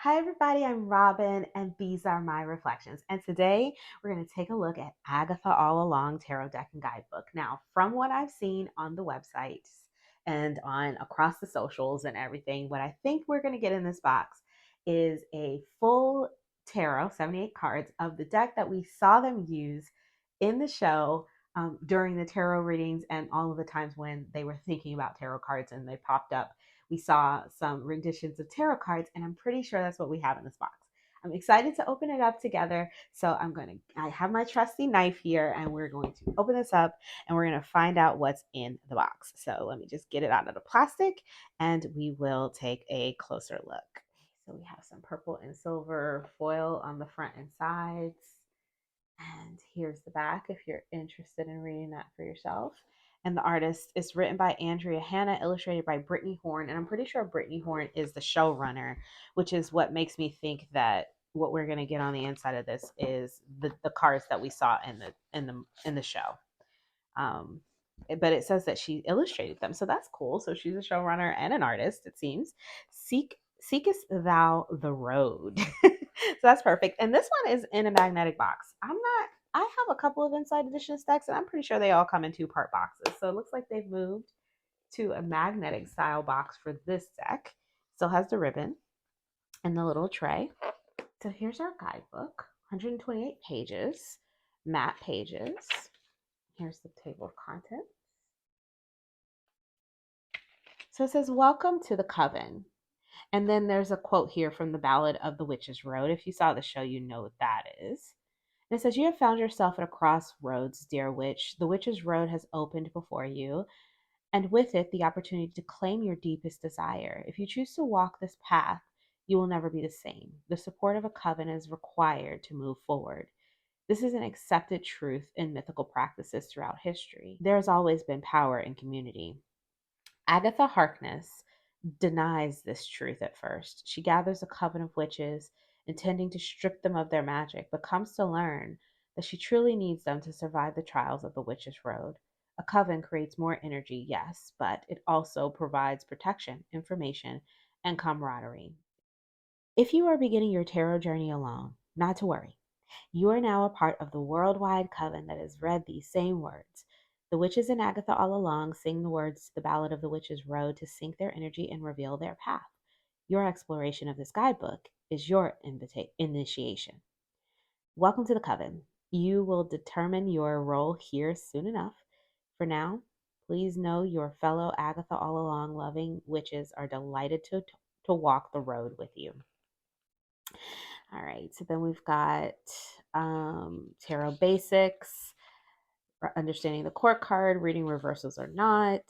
Hi, everybody. I'm Robin, and these are my reflections. And today we're going to take a look at Agatha All Along Tarot Deck and Guidebook. Now, from what I've seen on the websites and on across the socials and everything, what I think we're going to get in this box is a full tarot, 78 cards of the deck that we saw them use in the show during the tarot readings and all of the times when they were thinking about tarot cards and they popped up. We saw some renditions of tarot cards, and I'm pretty sure that's what we have in this box. I'm excited to open it up together. So I have my trusty knife here, and we're going to open this up and we're going to find out what's in the box. So let me just get it out of the plastic and we will take a closer look. So we have some purple and silver foil on the front and sides. And here's the back if you're interested in reading that for yourself. And the artist is written by Andrea Hanna, illustrated by Brittany Horn. And I'm pretty sure Brittany Horn is the showrunner, which is what makes me think that what we're going to get on the inside of this is the cards that we saw in the show. But it says that she illustrated them, so that's cool. So she's a showrunner and an artist, it seems. Seekest thou the road? So that's perfect. And this one is in a magnetic box. I have a couple of inside edition stacks, and I'm pretty sure they all come in 2-part boxes. So it looks like they've moved to a magnetic style box for this deck. Still has the ribbon and the little tray. So here's our guidebook, 128 pages, matte pages. Here's the table of contents. So it says, "Welcome to the Coven." And then there's a quote here from the Ballad of the Witch's Road. If you saw the show, you know what that is. And it says, "You have found yourself at a crossroads, dear witch. The witch's road has opened before you, and with it, the opportunity to claim your deepest desire. If you choose to walk this path, you will never be the same. The support of a coven is required to move forward. This is an accepted truth in mythical practices throughout history. There has always been power in community." Agatha Harkness denies this truth at first. She gathers a coven of witches, intending to strip them of their magic, but comes to learn that she truly needs them to survive the trials of the witch's road. A coven creates more energy, yes, but it also provides protection, information, and camaraderie. If you are beginning your tarot journey alone, not to worry. You are now a part of the worldwide coven that has read these same words. The witches in Agatha All Along sing the words to the Ballad of the Witch's Road to sync their energy and reveal their path. Your exploration of this guidebook is your initiation. Welcome to the coven. You will determine your role here soon enough. For now, please know your fellow Agatha All Along loving witches are delighted to walk the road with you. All right, so then we've got tarot basics, understanding the court card, reading reversals or not,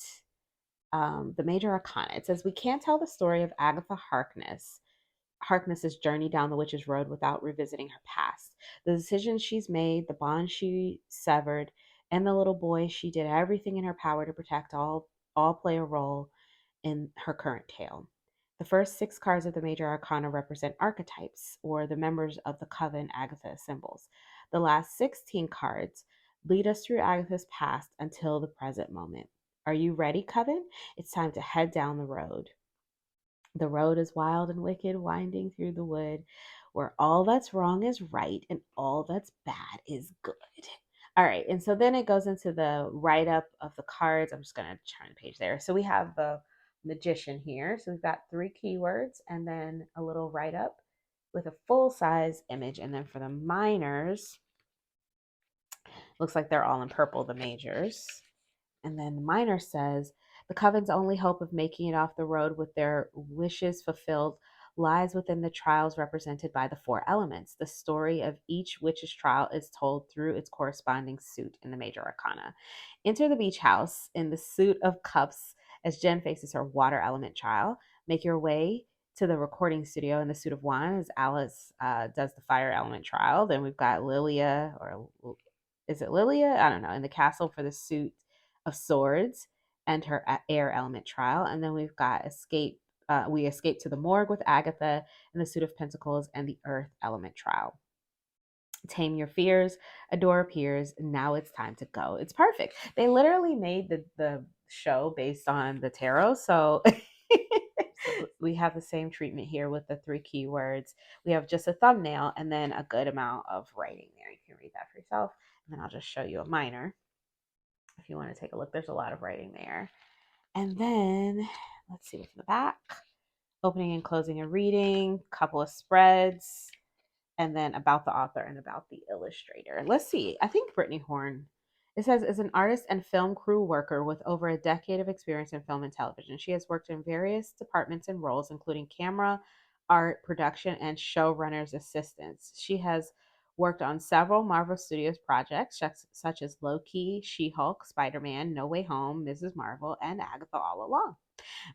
the major arcana. It says, "We can't tell the story of Agatha Harkness's journey down the witch's road without revisiting her past. The decisions she's made, the bonds she severed, and the little boy she did everything in her power to protect all play a role in her current tale. The first 6 cards of the major arcana represent archetypes, or the members of the coven Agatha assembles. The last 16 cards lead us through Agatha's past until the present moment. Are you ready, coven? It's time to head down the road. The road is wild and wicked, winding through the wood, where all that's wrong is right and all that's bad is good." All right, and so then it goes into the write-up of the cards. I'm just going to turn the page there. So we have the magician here. So we've got 3 keywords and then a little write-up with a full-size image. And then for the minors, looks like they're all in purple, the majors. And then the minor says, "The coven's only hope of making it off the road with their wishes fulfilled lies within the trials represented by the 4 elements. The story of each witch's trial is told through its corresponding suit in the major arcana. Enter the beach house in the suit of cups as Jen faces her water element trial. Make your way to the recording studio in the suit of wine as Alice does the fire element trial. Then we've got Lilia, or is it Lilia? I don't know, in the castle for the suit of swords and her air element trial. And then we've got we escape to the morgue with Agatha in the suit of pentacles and the earth element trial. Tame your fears, a door appears, now it's time to go." It's perfect. They literally made the show based on the tarot, so We have the same treatment here with the 3 keywords. We have just a thumbnail and then a good amount of writing there. You can read that for yourself. And then I'll just show you a minor if you want to take a look. There's a lot of writing there. And then let's see what's in the back. Opening and closing a reading, couple of spreads, and then about the author and about the illustrator. Let's see. I think Brittany Horn, it says, is an artist and film crew worker with over a decade of experience in film and television. She has worked in various departments and roles, including camera, art, production, and showrunner's assistants. She has worked on several Marvel Studios projects, such as Loki, She-Hulk, Spider-Man, No Way Home, Mrs. Marvel, and Agatha All Along.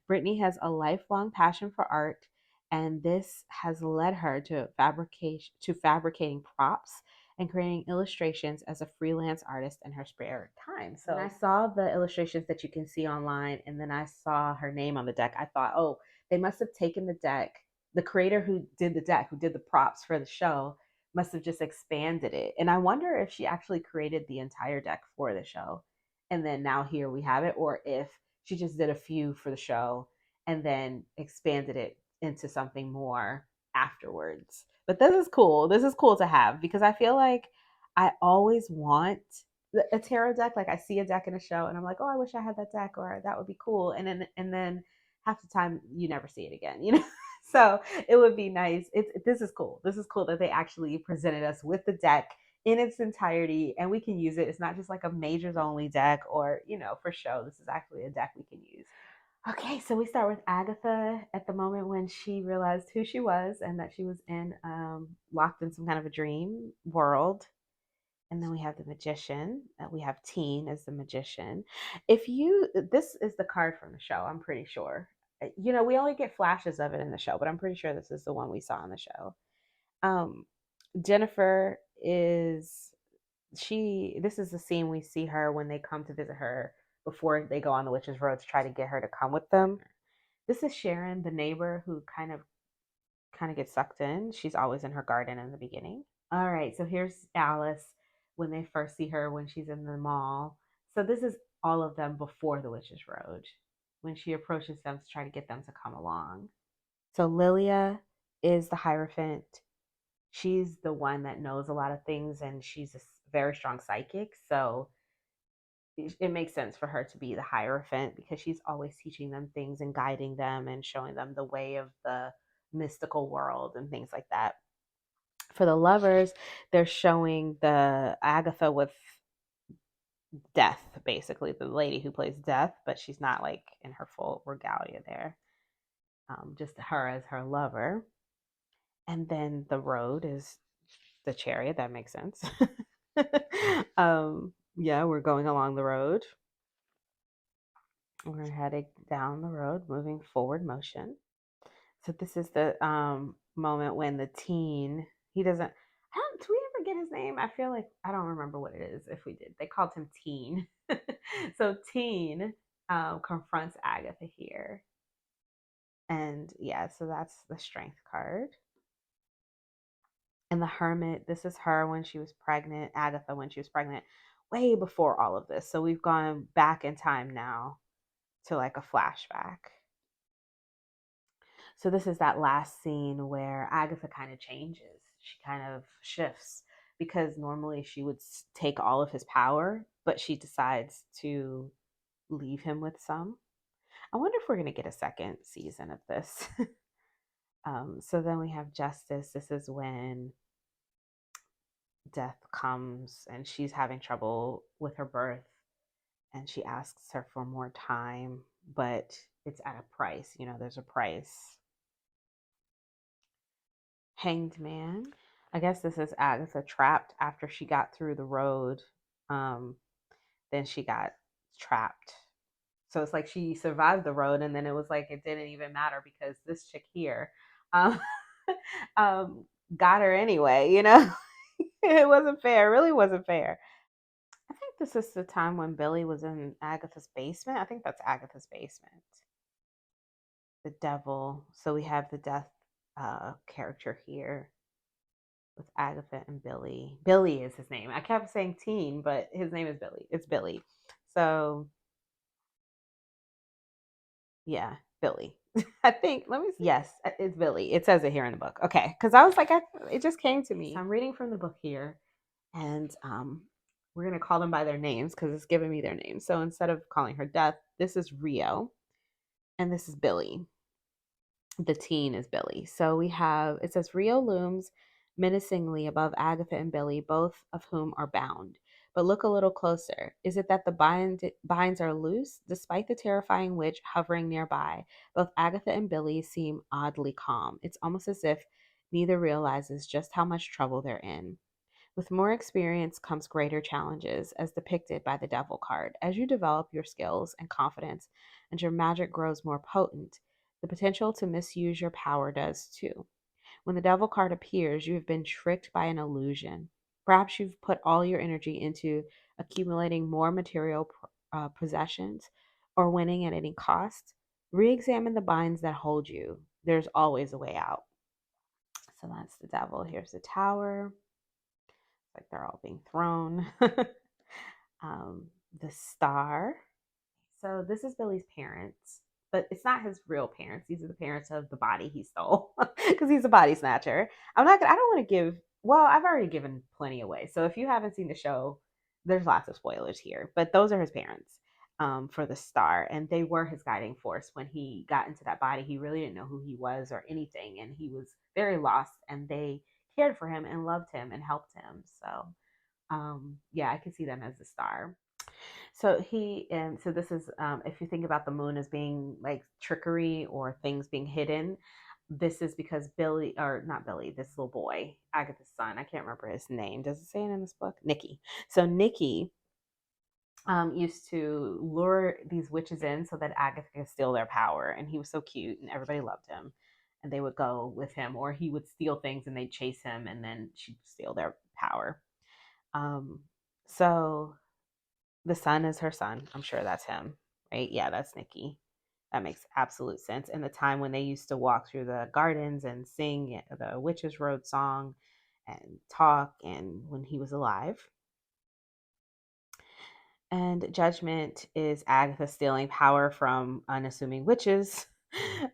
Brittany has a lifelong passion for art, and this has led her to fabricating props and creating illustrations as a freelance artist in her spare time. So when I saw the illustrations that you can see online, and then I saw her name on the deck, I thought, oh, they must have taken the deck. The creator who did the deck, who did the props for the show, must have just expanded it. And I wonder if she actually created the entire deck for the show. And then now here we have it, or if she just did a few for the show and then expanded it into something more afterwards. But this is cool. This is cool to have because I feel like I always want a tarot deck. Like I see a deck in a show and I'm like, oh, I wish I had that deck, or that would be cool. And then half the time you never see it again, you know? So it would be nice. This is cool. This is cool that they actually presented us with the deck in its entirety and we can use it. It's not just like a majors only deck or, for show. This is actually a deck we can use. Okay, so we start with Agatha at the moment when she realized who she was and that she was locked in some kind of a dream world. And then we have the magician. We have Teen as the magician. This is the card from the show, I'm pretty sure. We only get flashes of it in the show, but I'm pretty sure this is the one we saw in the show. Jennifer this is the scene we see her when they come to visit her before they go on the witch's road to try to get her to come with them. This is Sharon, the neighbor who kind of gets sucked in. She's always in her garden in the beginning. All right, so here's Alice when they first see her when she's in the mall. So this is all of them before the witch's road when she approaches them to try to get them to come along. So Lilia is the Hierophant. She's the one that knows a lot of things and she's a very strong psychic. So it makes sense for her to be the Hierophant because she's always teaching them things and guiding them and showing them the way of the mystical world and things like that. For the lovers, they're showing the Agatha with Death, basically the lady who plays Death, but she's not like in her full regalia there. Just her as her lover. And then the road is the chariot. That makes sense. Yeah, we're going along the road. We're heading down the road, moving forward motion. So this is the moment when the teen, do we ever get his name? I feel like I don't remember what it is. If we did, they called him Teen. So Teen confronts Agatha here. And yeah, so that's the strength card. And the Hermit, this is her when she was pregnant, Agatha when she was pregnant, way before all of this. So we've gone back in time now to like a flashback. So this is that last scene where Agatha kind of changes. She kind of shifts because normally she would take all of his power, but she decides to leave him with some. I wonder if we're going to get a second season of this. So then we have Justice. This is when Death comes and she's having trouble with her birth and she asks her for more time, but it's at a price. There's a price. Hanged Man. I guess this is Agatha trapped after she got through the road. Then she got trapped. So it's like she survived the road and then it was like it didn't even matter because this chick here got her anyway, It wasn't fair. It really wasn't fair. I think this is the time when Billy was in Agatha's basement. I think that's Agatha's basement. The devil. So we have the death character here with Agatha and Billy. Billy is his name. I kept saying Teen, but his name is Billy. It's Billy. So yeah, Billy. I think, let me see. Yes, it's Billy. It says it here in the book. Okay. Because I was like, it just came to me. So I'm reading from the book here, and we're going to call them by their names because it's giving me their names. So instead of calling her Death, this is Rio, and this is Billy. The teen is Billy. So we have, it says Rio looms menacingly above Agatha and Billy, both of whom are bound. But look a little closer. Is it that the binds are loose? Despite the terrifying witch hovering nearby, both Agatha and Billy seem oddly calm. It's almost as if neither realizes just how much trouble they're in. With more experience comes greater challenges, as depicted by the Devil card. As you develop your skills and confidence and your magic grows more potent, the potential to misuse your power does too. When the Devil card appears, you have been tricked by an illusion. Perhaps you've put all your energy into accumulating more material possessions or winning at any cost. Re examine the binds that hold you. There's always a way out. So that's the Devil. Here's the Tower. Like they're all being thrown. um, the Star. So this is Billy's parents, but it's not his real parents. These are the parents of the body he stole because he's a body snatcher. I don't want to give, well, I've already given plenty away. So if you haven't seen the show, there's lots of spoilers here, but those are his parents for the Star. And they were his guiding force. When he got into that body, he really didn't know who he was or anything. And he was very lost, and they cared for him and loved him and helped him. So yeah, I can see them as the Star. So so this is, if you think about the moon as being like trickery or things being hidden, this is because Billy, or not Billy, this little boy, Agatha's son, I can't remember his name. Does it say it in this book? Nicky. So Nicky used to lure these witches in so that Agatha could steal their power. And he was so cute and everybody loved him. And they would go with him, or he would steal things and they'd chase him and then she'd steal their power. Um, so the sun is her son. I'm sure that's him, right? Yeah, that's Nicky. That makes absolute sense. And the time when they used to walk through the gardens and sing the Witches Road song and talk, and when he was alive. And Judgment is Agatha stealing power from unassuming witches.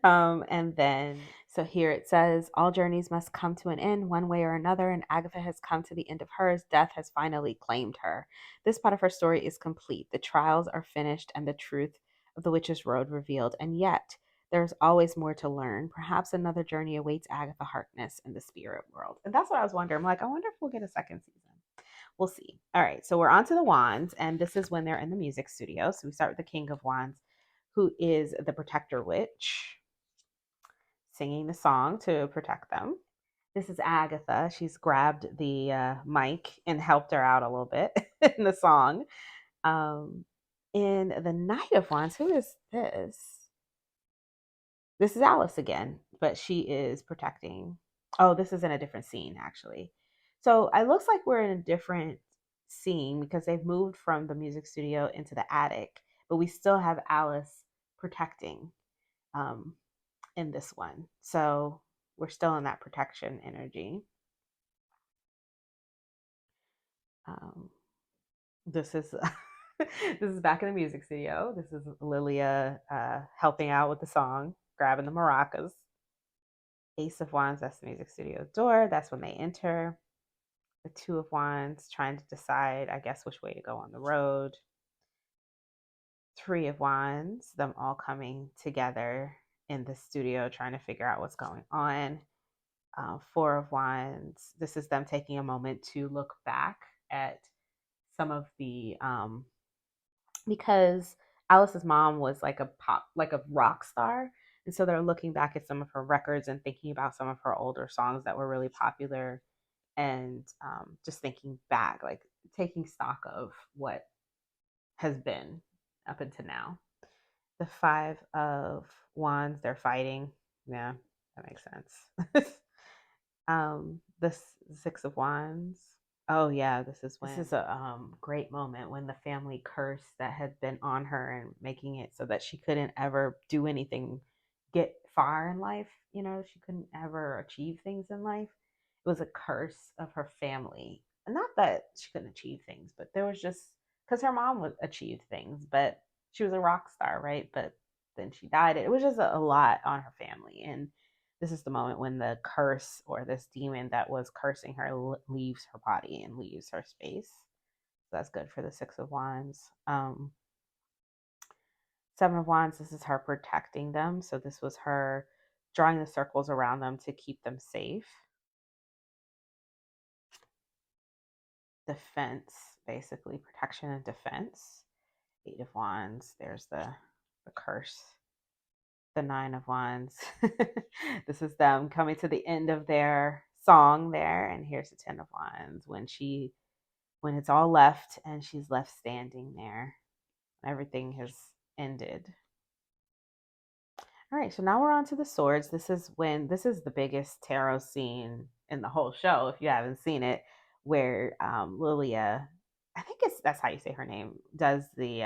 And then, so here it says, all journeys must come to an end one way or another, and Agatha has come to the end of hers. Death has finally claimed her. This part of her story is complete. The trials are finished and the truth of the witch's road revealed. And yet, there's always more to learn. Perhaps another journey awaits Agatha Harkness in the spirit world. And that's what I was wondering. I'm like, I wonder if we'll get a second season. We'll see. All right, so we're on to the wands, and this is when they're in the music studio. So we start with the King of Wands, who is the protector witch, singing the song to protect them. This is Agatha. She's grabbed the mic and helped her out a little bit in the song. In the Knight of Wands, who is this? This is Alice again, but she is protecting. Oh, this is in a different scene, actually. So it looks like we're in a different scene because they've moved from the music studio into the attic, but we still have Alice protecting in this one. So we're still in that protection energy. This is this is back in the music studio. This is Lilia helping out with the song, grabbing the maracas. Ace of Wands, that's the music studio door. That's when they enter. The Two of Wands, trying to decide, I guess, which way to go on the road. Three of Wands, them all coming together in the studio, trying to figure out what's going on. Four of Wands, this is them taking a moment to look back at some of the, because Alice's mom was like a rock star. And so they're looking back at some of her records and thinking about some of her older songs that were really popular, and just thinking back, like taking stock of what has been up until now. The Five of Wands, they're fighting. Yeah, that makes sense. The Six of Wands. Oh yeah, this is a great moment when the family curse that had been on her and making it so that she couldn't ever do anything, get far in life. You know, she couldn't ever achieve things in life. It was a curse of her family. Not that she couldn't achieve things, but there was just, because her mom would achieve things, but she was a rock star, right? But then she died. It was just a lot on her family. And this is the moment when the curse or this demon that was cursing her leaves her body and leaves her space. So that's good for the Six of Wands. Seven of Wands, this is her protecting them. So this was her drawing the circles around them to keep them safe. Defense, basically protection and defense. Eight of Wands, there's the curse. The Nine of Wands. This is them coming to the end of their song there. And here's the Ten of Wands when it's all left and she's left standing there. Everything has ended. All right, so now we're on to the swords. This is the biggest tarot scene in the whole show, if you haven't seen it, where Lilia, I think that's how you say her name, does the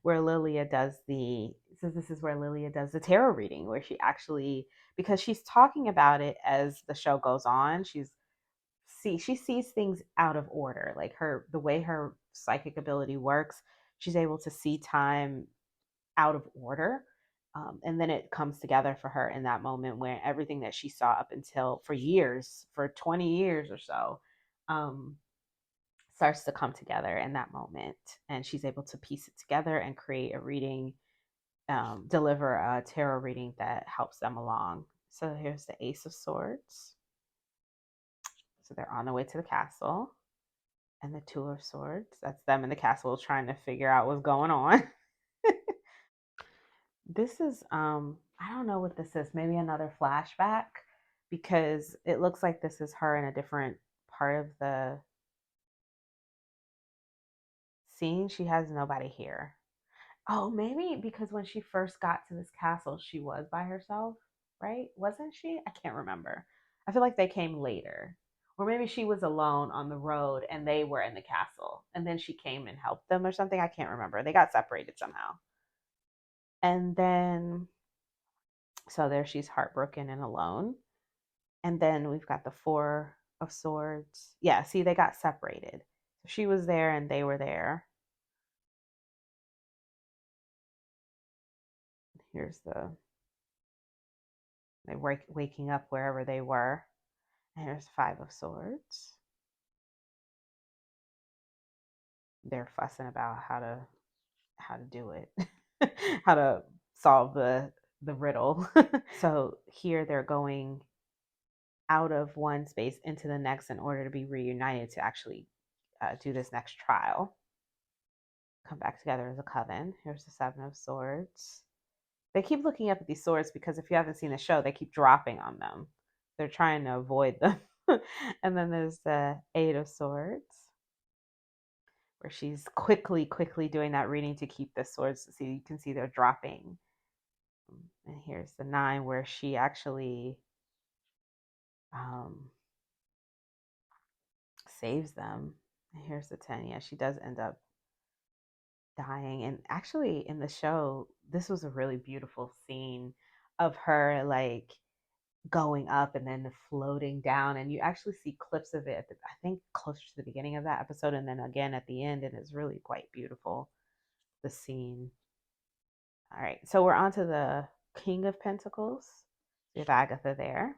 where Lilia does the so this is where Lilia does the tarot reading, where she actually, because she's talking about it as the show goes on, she sees things out of order, like the way her psychic ability works, she's able to see time out of order. And then it comes together for her in that moment where everything that she saw up until for 20 years or so, starts to come together in that moment. And she's able to piece it together and create a reading, deliver a tarot reading that helps them along. So here's the Ace of Swords. So they're on the way to the castle. And the Two of Swords, that's them in the castle trying to figure out what's going on. This is I don't know what this is. Maybe another flashback, because it looks like this is her in a different part of the scene. She has nobody here. Oh, maybe because when she first got to this castle, she was by herself, right? Wasn't she? I can't remember. I feel like they came later. Or maybe she was alone on the road and they were in the castle and then she came and helped them or something. I can't remember. They got separated somehow. And then, so there she's heartbroken and alone. And then we've got the Four of Swords. Yeah, see, they got separated. So she was there and they were there. Here's they waking up wherever they were. And here's Five of Swords. They're fussing about how to do it, how to solve the riddle. So here they're going out of one space into the next in order to be reunited to actually do this next trial. Come back together as a coven. Here's the Seven of Swords. They keep looking up at these swords because if you haven't seen the show, they keep dropping on them. They're trying to avoid them. And then there's the Eight of Swords, where she's quickly doing that reading to keep the swords. So you can see they're dropping. And here's the Nine, where she actually saves them. And here's the 10. Yeah, she does end up dying. And actually, in the show, this was a really beautiful scene of her like going up and then floating down, and you actually see clips of it I think closer to the beginning of that episode and then again at the end, and it's really quite beautiful, the scene. All right, so we're on to the King of Pentacles. We have Agatha there,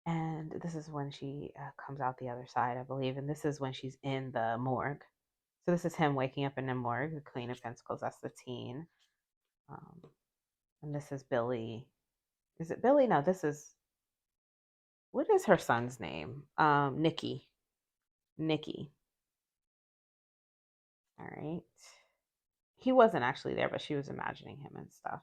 and this is when she comes out the other side, I believe, and this is when she's in the morgue. So this is him waking up in the morgue. The Queen of Pentacles, that's the teen. And this is Billy. Is it Billy? No, this is, what is her son's name? Nikki. All right. He wasn't actually there, but she was imagining him and stuff.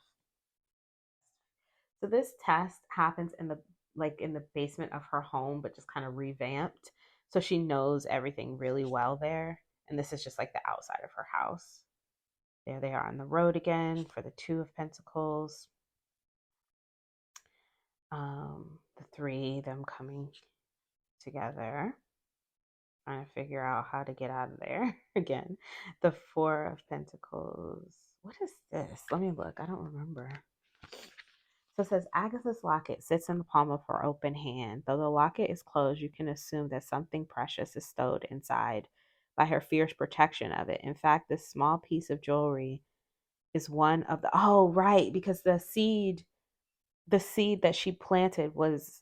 So this test happens in the basement of her home, but just kind of revamped. So she knows everything really well there. And this is just like the outside of her house. There they are on the road again for the Two of Pentacles. The three, them coming together, trying to figure out how to get out of there again. The Four of Pentacles. What is this? Let me look. I don't remember. So it says Agatha's locket sits in the palm of her open hand. Though the locket is closed, you can assume that something precious is stowed inside by her fierce protection of it. In fact, this small piece of jewelry is one of the, oh, right, because the seed that she planted was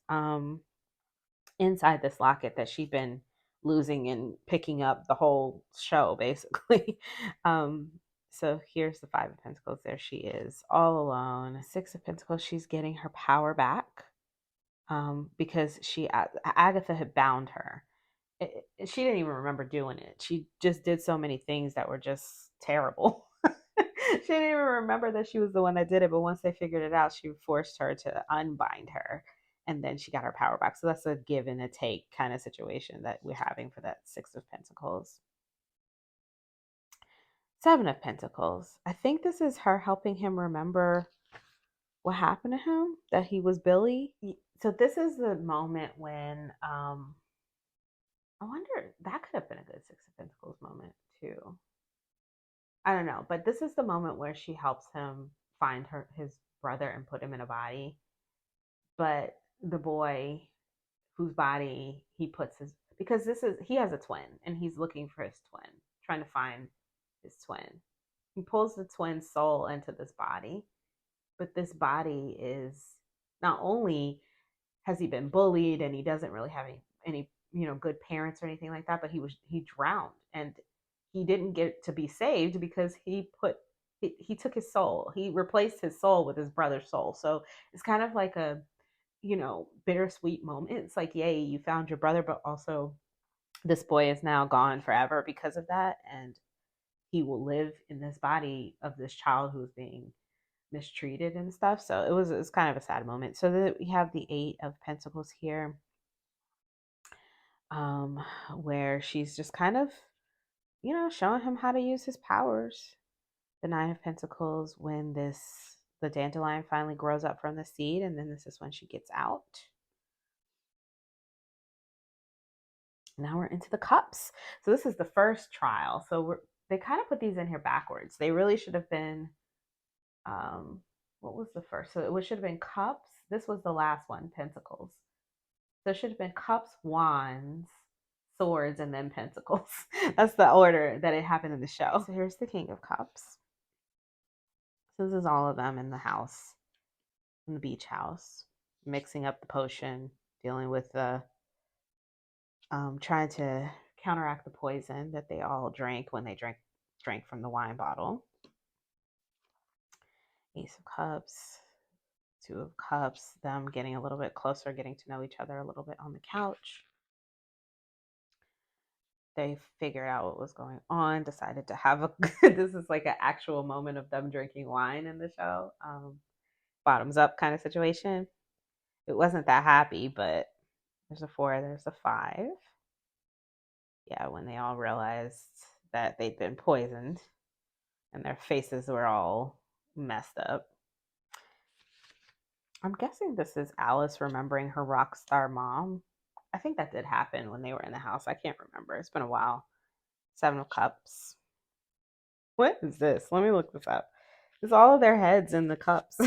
inside this locket that she'd been losing and picking up the whole show, basically. um so here's the Five of Pentacles. There she is, all alone. Six of Pentacles, she's getting her power back, because Agatha had bound her. She didn't even remember doing it. She just did so many things that were just terrible. She didn't even remember that she was the one that did it. But once they figured it out, she forced her to unbind her. And then she got her power back. So that's a give and a take kind of situation that we're having for that Six of Pentacles. Seven of Pentacles. I think this is her helping him remember what happened to him, that he was Billy. So this is the moment when I wonder, that could have been a good Six of Pentacles moment too. I don't know, but this is the moment where she helps him find his brother and put him in a body. But the boy whose body he puts his, because he has a twin and he's looking for his twin, trying to find his twin. He pulls the twin soul into this body, but this body is, not only has he been bullied and he doesn't really have any good parents or anything like that, but he drowned, and he didn't get to be saved because he took his soul. He replaced his soul with his brother's soul. So it's kind of like a bittersweet moment. It's like, yay, you found your brother, but also this boy is now gone forever because of that, and he will live in this body of this child who's being mistreated and stuff. So it's kind of a sad moment. So that we have the Eight of Pentacles here, where she's just kind of showing him how to use his powers. The Nine of Pentacles, when the dandelion finally grows up from the seed, and then this is when she gets out. Now we're into the Cups. So this is the first trial. So they kind of put these in here backwards. They really should have been, what was the first? So it should have been Cups. This was the last one, Pentacles. So it should have been Cups, Wands, Swords, and then Pentacles. That's the order that it happened in the show. So here's the King of Cups. So this is all of them in the house, in the beach house, mixing up the potion, dealing with the trying to counteract the poison that they all drank when they drank from the wine bottle. Ace of Cups, Two of Cups, them getting a little bit closer, getting to know each other a little bit on the couch. They figured out what was going on, decided to have this is like an actual moment of them drinking wine in the show. Bottoms up kind of situation. It wasn't that happy, but there's a 4, there's a 5. Yeah, when they all realized that they'd been poisoned and their faces were all messed up. I'm guessing this is Alice remembering her rock star mom. I think that did happen when they were in the house. I can't remember. It's been a while. 7 of Cups. What is this? Let me look this up. It's all of their heads in the cups.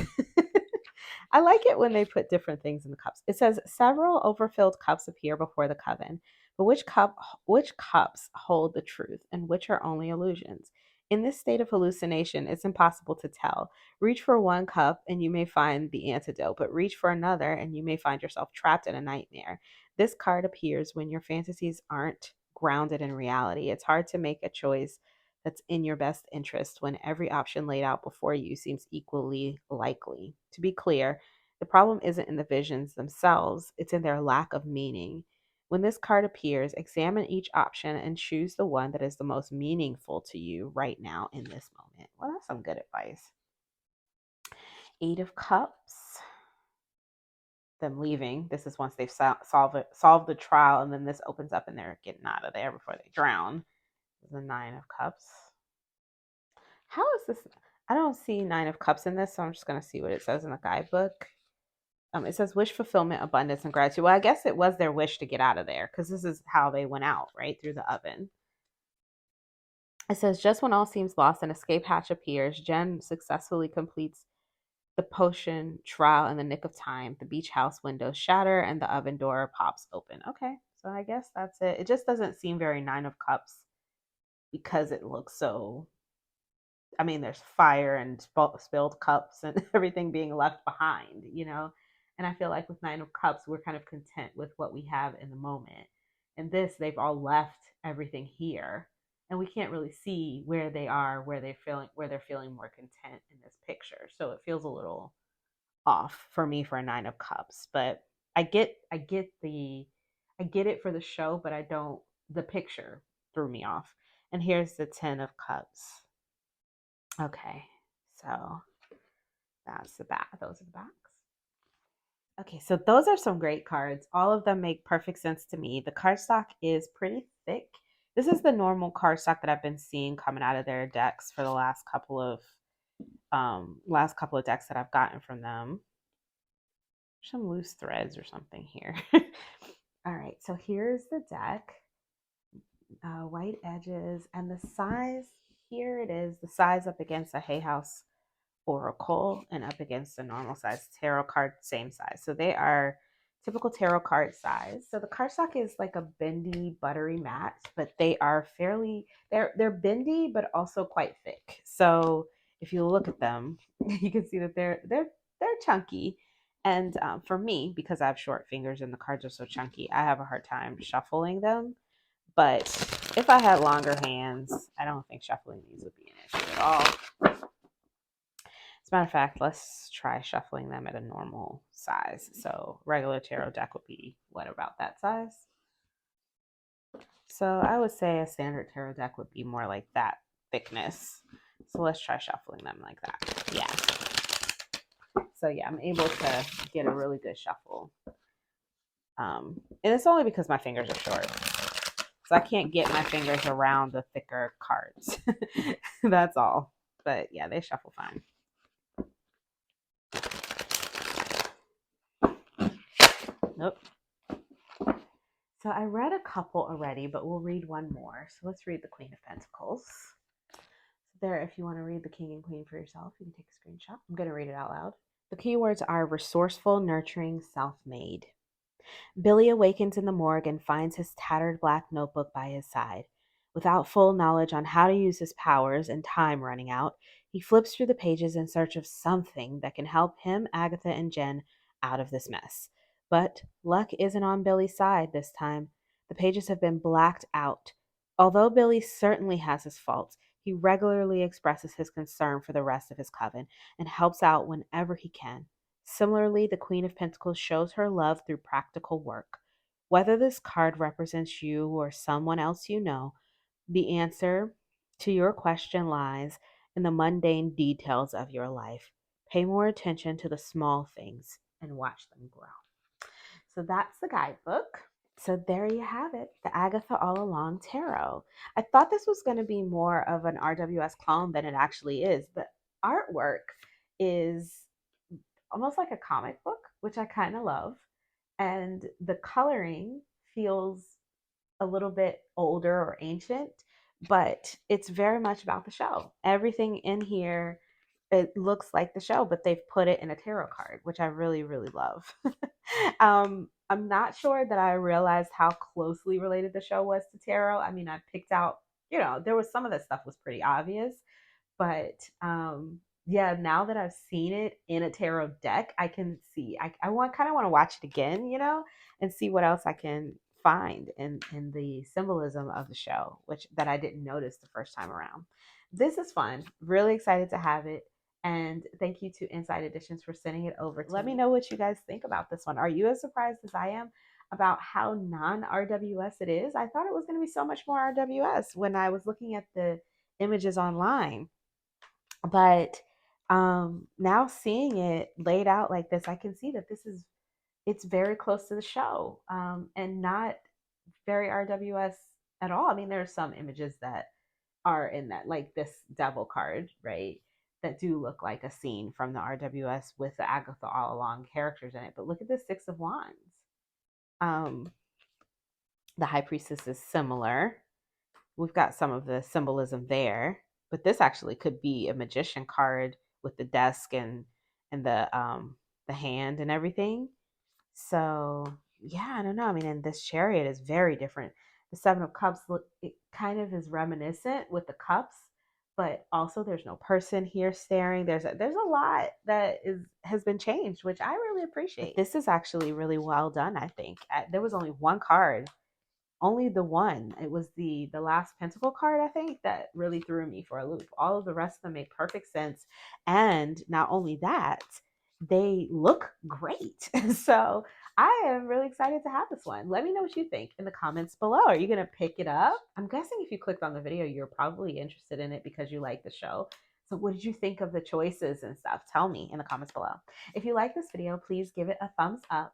I like it when they put different things in the cups. It says several overfilled cups appear before the coven, but which cups hold the truth and which are only illusions? In this state of hallucination, it's impossible to tell. Reach for one cup and you may find the antidote, but reach for another and you may find yourself trapped in a nightmare. This card appears when your fantasies aren't grounded in reality. It's hard to make a choice that's in your best interest when every option laid out before you seems equally likely. To be clear, the problem isn't in the visions themselves, it's in their lack of meaning. When this card appears, examine each option and choose the one that is the most meaningful to you right now in this moment. Well, that's some good advice. 8 of Cups. Them leaving. This is once they've solved the trial, and then this opens up and they're getting out of there before they drown. The 9 of Cups. How is this? I don't see 9 of Cups in this, so I'm just going to see what it says in the guidebook. It says wish fulfillment, abundance, and gratitude. Well, I guess it was their wish to get out of there because this is how they went out, right? Through the oven. It says just when all seems lost, an escape hatch appears. Jen successfully completes the potion trial in the nick of time. The beach house windows shatter and the oven door pops open. Okay, so I guess that's it. It just doesn't seem very 9 of Cups because it looks so I mean, there's fire and spilled cups and everything being left behind, And I feel like with Nine of Cups, we're kind of content with what we have in the moment. And this, they've all left everything here, and we can't really see where they are, where they're feeling more content in this picture. So it feels a little off for me for a Nine of Cups. But I get it for the show, but I don't. The picture threw me off. And here's the Ten of Cups. Okay, so that's the back. Those are the backs. Okay, so those are some great cards. All of them make perfect sense to me. The cardstock is pretty thick. This is the normal cardstock that I've been seeing coming out of their decks for the last couple of decks that I've gotten from them. Some loose threads or something here. All right, so here's the deck. White edges, and the size, here it is, the size up against a Hay House Oracle and up against a normal size tarot card, same size. So they are typical tarot card size. So the cardstock is like a bendy, buttery matte, but they are they're bendy, but also quite thick. So if you look at them, you can see that they're chunky. And for me, because I have short fingers and the cards are so chunky, I have a hard time shuffling them. But if I had longer hands, I don't think shuffling these would be an issue at all. As a matter of fact, let's try shuffling them at a normal size. So regular tarot deck would be what, about that size? So I would say a standard tarot deck would be more like that thickness. So let's try shuffling them like that. Yeah. So yeah, I'm able to get a really good shuffle. And it's only because my fingers are short. So I can't get my fingers around the thicker cards. That's all. But yeah, they shuffle fine. Nope. So I read a couple already, but we'll read one more. So let's read the Queen of Pentacles. There, if you want to read the King and Queen for yourself, you can take a screenshot. I'm going to read it out loud. The keywords are resourceful, nurturing, self-made. Billy awakens in the morgue and finds his tattered black notebook by his side. Without full knowledge on how to use his powers and time running out, he flips through the pages in search of something that can help him, Agatha, and Jen out of this mess. But luck isn't on Billy's side this time. The pages have been blacked out. Although Billy certainly has his faults, he regularly expresses his concern for the rest of his coven and helps out whenever he can. Similarly, the Queen of Pentacles shows her love through practical work. Whether this card represents you or someone else you know, the answer to your question lies in the mundane details of your life. Pay more attention to the small things and watch them grow. So that's the guidebook. So there you have it, the Agatha All Along Tarot. I thought this was going to be more of an RWS clone than it actually is. The artwork is almost like a comic book, which I kind of love. And the coloring feels a little bit older or ancient, but it's very much about the show. Everything in here, it looks like the show, but they've put it in a tarot card, which I really, really love. I'm not sure that I realized how closely related the show was to tarot. I mean, I picked out, there was some of the stuff was pretty obvious, but yeah, now that I've seen it in a tarot deck, I can see. I kind of want to watch it again, and see what else I can find in the symbolism of the show, which that I didn't notice the first time around. This is fun. Really excited to have it. And thank you to Inside Editions for sending it over to me. Let me know what you guys think about this one. Are you as surprised as I am about how non-RWS it is? I thought it was going to be so much more RWS when I was looking at the images online. But now seeing it laid out like this, I can see that it's very close to the show, and not very RWS at all. I mean, there are some images that are in that, like this devil card, right? That do look like a scene from the RWS with the Agatha All Along characters in it. But look at the Six of Wands. The High Priestess is similar. We've got some of the symbolism there, but this actually could be a magician card with the desk and the hand and everything. So yeah, I don't know. I mean, and this Chariot is very different. The Seven of Cups, it kind of is reminiscent with the cups, but also there's no person here staring. There's a lot that has been changed, which I really appreciate. But this is actually really well done, I think. There was only one card, only the one. It was the last pentacle card, I think, that really threw me for a loop. All of the rest of them made perfect sense, and not only that, they look great. So I am really excited to have this one. Let me know what you think in the comments below. Are you gonna pick it up? I'm guessing if you clicked on the video, you're probably interested in it because you like the show. So what did you think of the choices and stuff? Tell me in the comments below. If you like this video, please give it a thumbs up.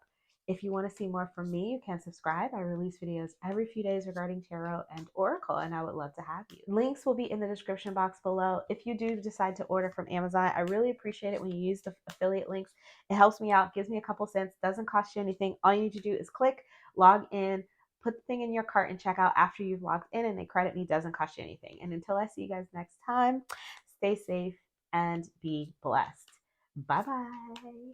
If you want to see more from me, you can subscribe. I release videos every few days regarding tarot and oracle, and I would love to have you. Links will be in the description box below. If you do decide to order from Amazon, I really appreciate it when you use the affiliate links. It helps me out, gives me a couple cents, doesn't cost you anything. All you need to do is click, log in, put the thing in your cart, and check out after you've logged in, and they credit me. Doesn't cost you anything. And until I see you guys next time, stay safe and be blessed. Bye-bye.